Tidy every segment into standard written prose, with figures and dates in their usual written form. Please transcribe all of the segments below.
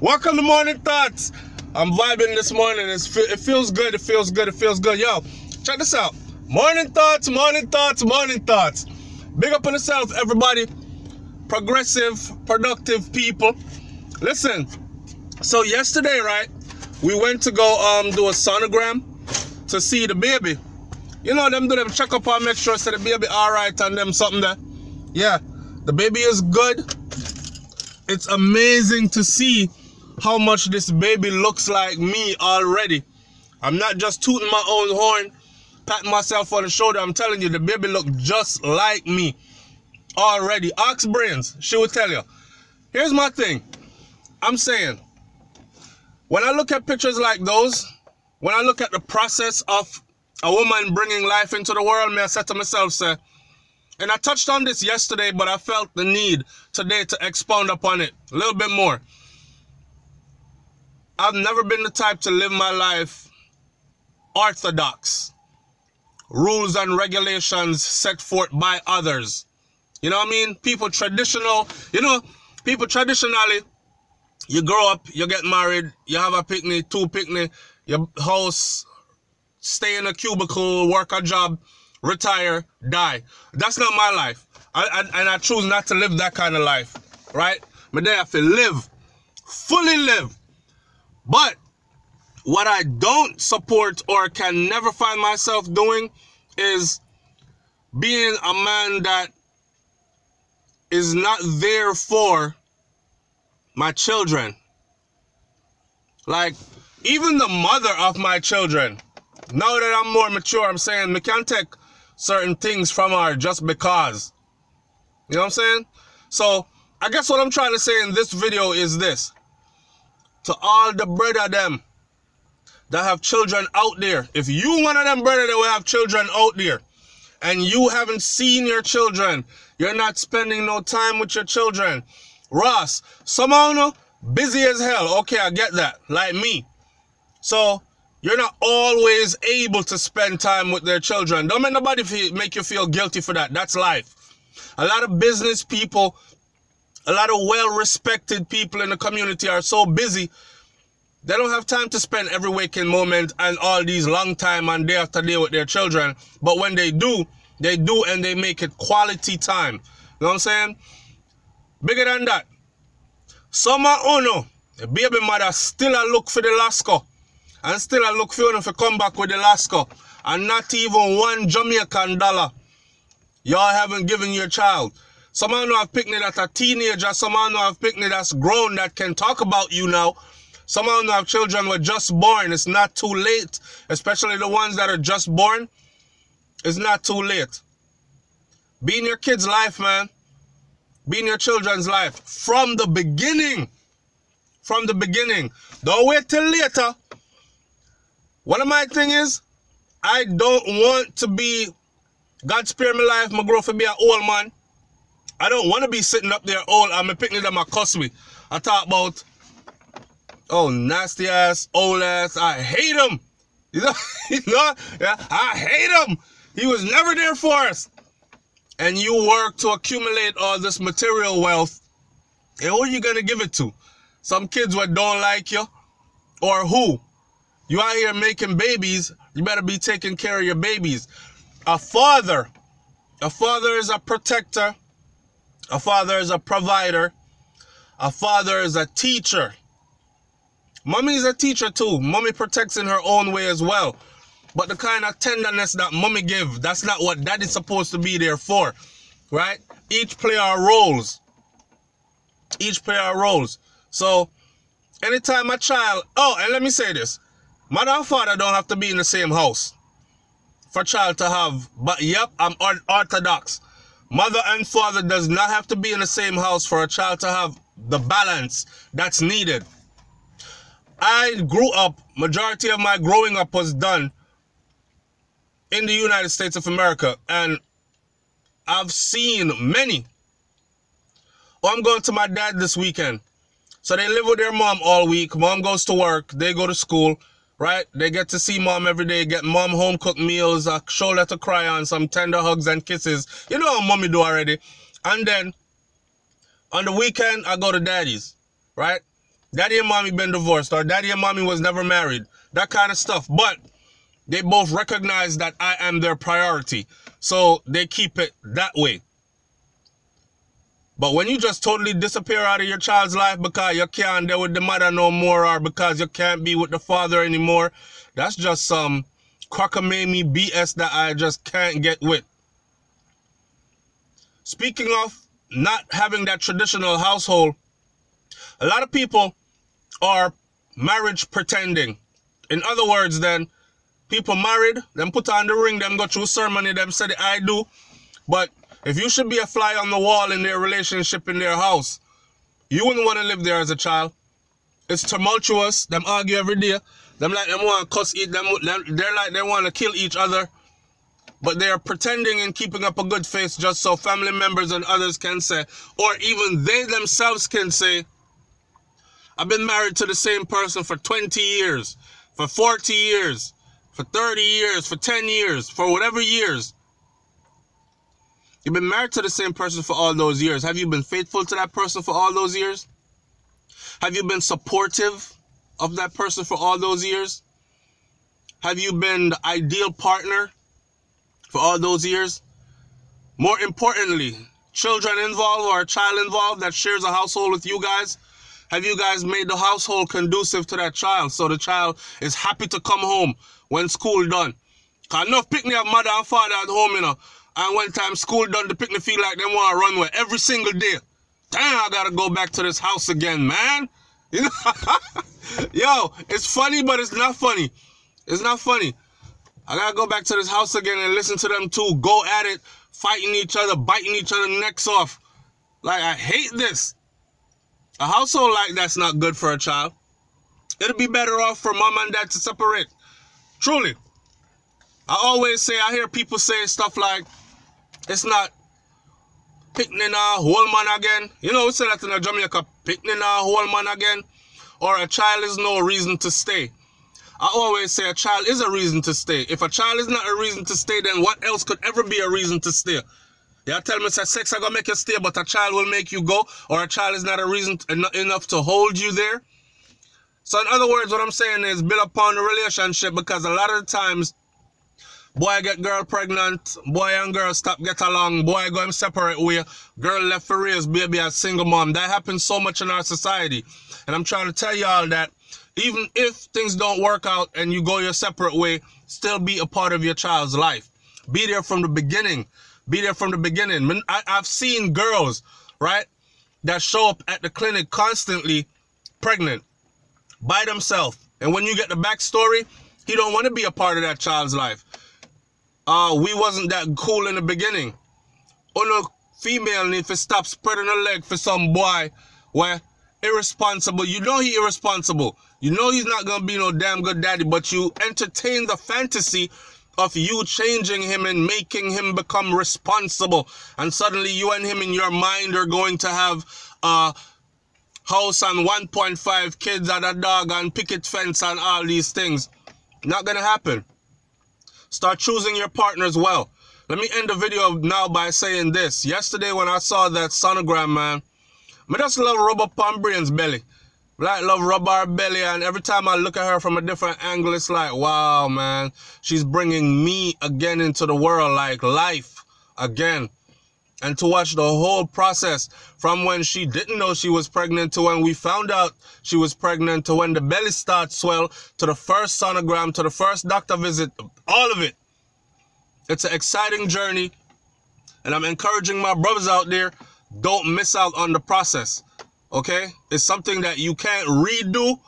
Welcome to Morning Thoughts. I'm vibing this morning. It feels good. It feels good. It feels good. Yo, check this out. Morning Thoughts, Morning Thoughts, Morning Thoughts. Big up on yourself, everybody. Progressive, productive people. Listen, so yesterday, right, we went to go do a sonogram to see the baby. You know, them do them check up and make sure say the baby all right and them something there. Yeah, the baby is good. It's amazing to see how much this baby looks like me already. I'm not just tooting my own horn, patting myself on the shoulder. I'm telling you, the baby look just like me already. Ox brains, she will tell you. Here's my thing. I'm saying, when I look at pictures like those, when I look at the process of a woman bringing life into the world, I said to myself, say, and I touched on this yesterday, but I felt the need today to expound upon it a little bit more. I've never been the type to live my life orthodox. Rules and regulations set forth by others. You know what I mean? People traditionally, you grow up, you get married, you have a picnic, two picnic, your house, stay in a cubicle, work a job, retire, die. That's not my life. And I choose not to live that kind of life, right? But they have to live, fully live. But what I don't support or can never find myself doing is being a man that is not there for my children. Like, even the mother of my children, now that I'm more mature, I'm saying we can't take certain things from her just because. You know what I'm saying? So, I guess what I'm trying to say in this video is this. To all the brother them that have children out there, if you one of them brother that will have children out there, and you haven't seen your children, you're not spending no time with your children. Ross, somehow no, busy as hell. Okay, I get that, like me. So, you're not always able to spend time with their children. Don't make nobody make you feel guilty for that. That's life. A lot of business people, a lot of well-respected people in the community are so busy, they don't have time to spend every waking moment and all these long time and day after day with their children. But when they do and they make it quality time. You know what I'm saying? Bigger than that. Summer uno, the baby mother still a look for the Lasco. And still I look for you to come back with the Lasco. And not even one Jamaican dollar y'all haven't given your child. Some of you have picked me that's a teenager. Some of you have picked me that's grown that can talk about you now. Some of you have children who are just born. It's not too late. Especially the ones that are just born. It's not too late. Be in your kid's life, man. Be in your children's life. From the beginning. From the beginning. Don't wait till later. One of my thing is, I don't want to be, God spare my life, my growth to be an old man. I don't want to be sitting up there old and my picnic them a cuss me. I talk about, oh, nasty ass, old ass, I hate him. You know, yeah, I hate him. He was never there for us. And you work to accumulate all this material wealth. And who are you going to give it to? Some kids that don't like you? Or who? You out here making babies, you better be taking care of your babies. A father is a protector. A father is a provider. A father is a teacher. Mommy is a teacher too. Mommy protects in her own way as well. But the kind of tenderness that mommy give, that's not what daddy's supposed to be there for. Right? Each play our roles. Each play our roles. So, anytime a child... Oh, and let me say this. Mother and father don't have to be in the same house for a child to have, but yep, I'm orthodox. Mother and father does not have to be in the same house for a child to have the balance that's needed. I grew up, majority of my growing up was done in the United States of America, and I've seen many. Oh, I'm going to my dad this weekend. So they live with their mom all week. Mom goes to work, they go to school. Right? They get to see mom every day, get mom home-cooked meals, a shoulder to cry on, some tender hugs and kisses. You know how mommy do already. And then, on the weekend, I go to daddy's. Right? Daddy and mommy been divorced, or daddy and mommy was never married. That kind of stuff. But they both recognize that I am their priority. So they keep it that way. But when you just totally disappear out of your child's life because you can't deal with the mother no more, or because you can't be with the father anymore, that's just some cockamamie BS that I just can't get with. Speaking of not having that traditional household, a lot of people are marriage pretending. In other words, then, people married, them put on the ring, them go through ceremony, them say the I do. But if you should be a fly on the wall in their relationship, in their house, you wouldn't want to live there as a child. It's tumultuous. Them argue every day. Them like them want to cuss each. They're like they want to kill each other. But they are pretending and keeping up a good face just so family members and others can say, or even they themselves can say, I've been married to the same person for 20 years, for 40 years, for 30 years, for 10 years, for whatever years. You've been married to the same person for all those years. Have you been faithful to that person for all those years? Have you been supportive of that person for all those years? Have you been the ideal partner for all those years? More importantly, children involved or a child involved that shares a household with you guys, have you guys made the household conducive to that child so the child is happy to come home when school done? Because enough picnic have mother and father at home, you know. And one time school done, the picnic feel like they want to run with every single day. Damn, I got to go back to this house again, man. You know? Yo, it's funny, but it's not funny. It's not funny. I got to go back to this house again and listen to them two go at it, fighting each other, biting each other necks off. Like, I hate this. A household like that's not good for a child. It'll be better off for mom and dad to separate. Truly. I always say, I hear people say stuff like, it's not picking a whole man again. You know, we say that in Jamaica, picking a whole man again. Or a child is no reason to stay. I always say a child is a reason to stay. If a child is not a reason to stay, then what else could ever be a reason to stay? You tell me, say, sex is going to make you stay, but a child will make you go, or a child is not a reason enough to hold you there. So in other words, what I'm saying is build upon the relationship, because a lot of the times, boy get girl pregnant, boy and girl stop get along, boy go in separate way, girl left for raise baby as single mom. That happens so much in our society. And I'm trying to tell y'all that even if things don't work out and you go your separate way, still be a part of your child's life. Be there from the beginning. Be there from the beginning. I've seen girls, right, that show up at the clinic constantly pregnant by themselves. And when you get the backstory, he don't want to be a part of that child's life. We wasn't that cool in the beginning. Oh no, female need to stop spreading her leg for some boy where irresponsible. You know he irresponsible. You know he's not going to be no damn good daddy, but you entertain the fantasy of you changing him and making him become responsible. And suddenly you and him in your mind are going to have a house and 1.5 kids and a dog and picket fence and all these things. Not going to happen. Start choosing your partners well. Let me end the video now by saying this. Yesterday when I saw that sonogram, man, I just love rub up on Brain's belly. Like, love rub our belly, and every time I look at her from a different angle, it's like, wow, man, she's bringing me again into the world, like life again. And to watch the whole process from when she didn't know she was pregnant to when we found out she was pregnant to when the belly starts swell to the first sonogram to the first doctor visit, all of it. It's an exciting journey, and I'm encouraging my brothers out there, don't miss out on the process, okay? It's something that you can't redo,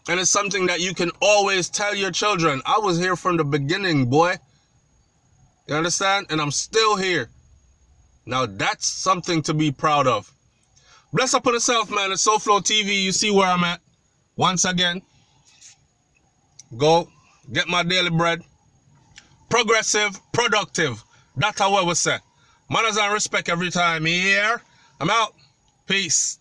and it's something that you can always tell your children. I was here from the beginning, boy. You understand? And I'm still here. Now, that's something to be proud of. Bless up on yourself, man. It's SouFLoTV. You see where I'm at. Once again, go get my daily bread. Progressive, productive. That's how I would say. Manners and respect every time. Here, I'm out. Peace.